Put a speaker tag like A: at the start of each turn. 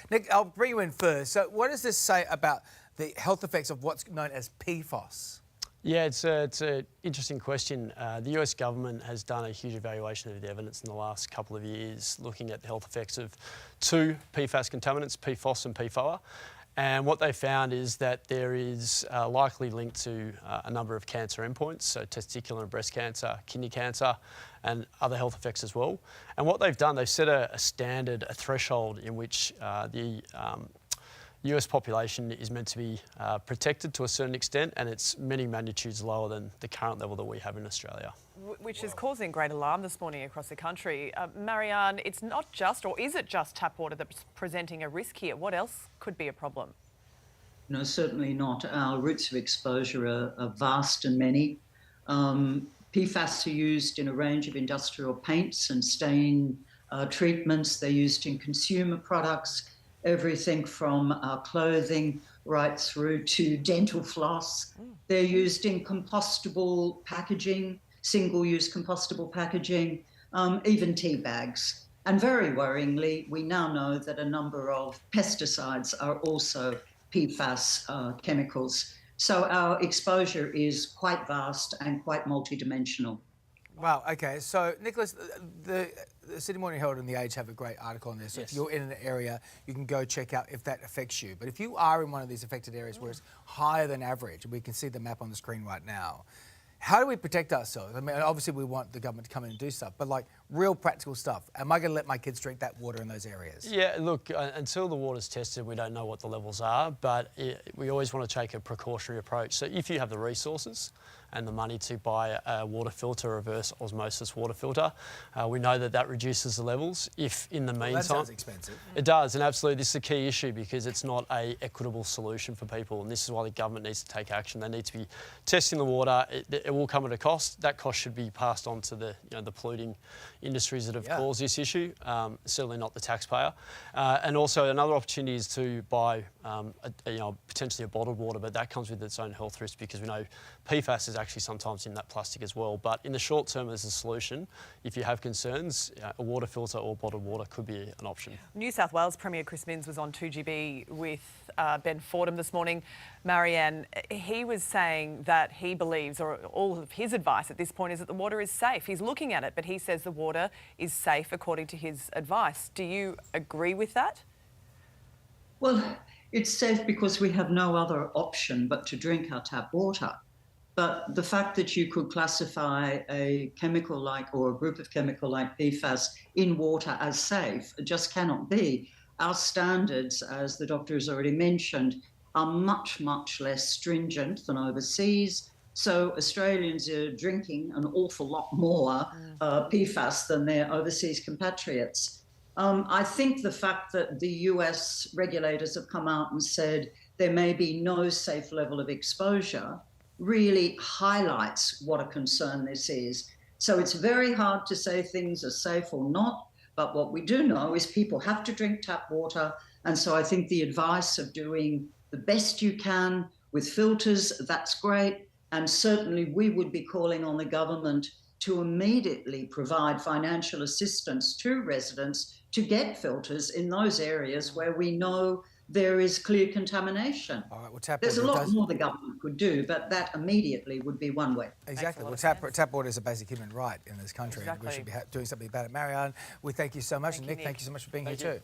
A: Nick, I'll bring you in first. So what does this say about the health effects of what's known as PFOS?
B: Yeah, it's an interesting question. The US government has done a huge evaluation of the evidence in the last couple of years, looking at the health effects of two PFAS contaminants, PFOS and PFOA. And what they found is that there is likely link to a number of cancer endpoints, so testicular and breast cancer, kidney cancer, and other health effects as well. And what they've done, they've set a standard, a threshold in which the US population is meant to be protected to a certain extent, and it's many magnitudes lower than the current level that we have in Australia.
C: Which is causing great alarm this morning across the country. Marianne, it's not just, or is it just tap water that's presenting a risk here? What else could be a problem?
D: No, certainly not. Our routes of exposure are vast and many. PFAS are used in a range of industrial paints and stain treatments. They're used in consumer products, everything from our clothing right through to dental floss. They're used in compostable packaging, single-use compostable packaging, even tea bags. And very worryingly, we now know that a number of pesticides are also PFAS chemicals. So our exposure is quite vast and quite multidimensional.
A: Wow, okay. So, Nicholas, the Sydney Morning Herald and The Age have a great article on this. So
B: Yes.
A: if you're in an area, you can go check out if that affects you. But if you are in one of these affected areas where it's higher than average, and we can see the map on the screen right now, how do we protect ourselves? I mean, obviously we want the government to come in and do stuff, but like real practical stuff. Am I going to let my kids drink that water in those areas?
B: Yeah, look, until the water's tested, we don't know what the levels are, but we always want to take a precautionary approach. So if you have the resources and the money to buy a water filter, reverse osmosis water filter, we know that that reduces the levels. If in the meantime...
A: That sounds expensive.
B: It does, and absolutely this is a key issue because it's not an equitable solution for people, and this is why the government needs to take action. They need to be testing the water. It will come at a cost. That cost should be passed on to the polluting industries that have caused this issue, certainly not the taxpayer. And also another opportunity is to buy potentially a bottled water, but that comes with its own health risk because we know PFAS is actually sometimes in that plastic as well. But in the short term as a solution, if you have concerns, a water filter or bottled water could be an option.
C: New South Wales Premier Chris Minns was on 2GB with Ben Fordham this morning. Marianne, he was saying that he believes, or all of his advice at this point is that the water is safe. He's looking at it, but he says the water is safe according to his advice. Do you agree with that?
D: Well, it's safe because we have no other option but to drink our tap water. But the fact that you could classify a chemical like, or a group of chemical like PFAS in water as safe, it just cannot be. Our standards, as the doctor has already mentioned, are much, much less stringent than overseas. So Australians are drinking an awful lot more PFAS than their overseas compatriots. I think the fact that the US regulators have come out and said there may be no safe level of exposure really highlights what a concern this is. So it's very hard to say things are safe or not, but what we do know is people have to drink tap water. And so I think the advice of doing the best you can with filters, that's great. And certainly we would be calling on the government to immediately provide financial assistance to residents to get filters in those areas where we know there is clear contamination.
A: All right, well, tap
D: There's a
A: water
D: lot more the government could do, but that immediately would be one way.
A: Exactly. Well, tap water is a basic human right in this country.
C: Exactly.
A: And we should be doing something about it. Marianne, we thank you so much. And Nick, thank you so much for being here too.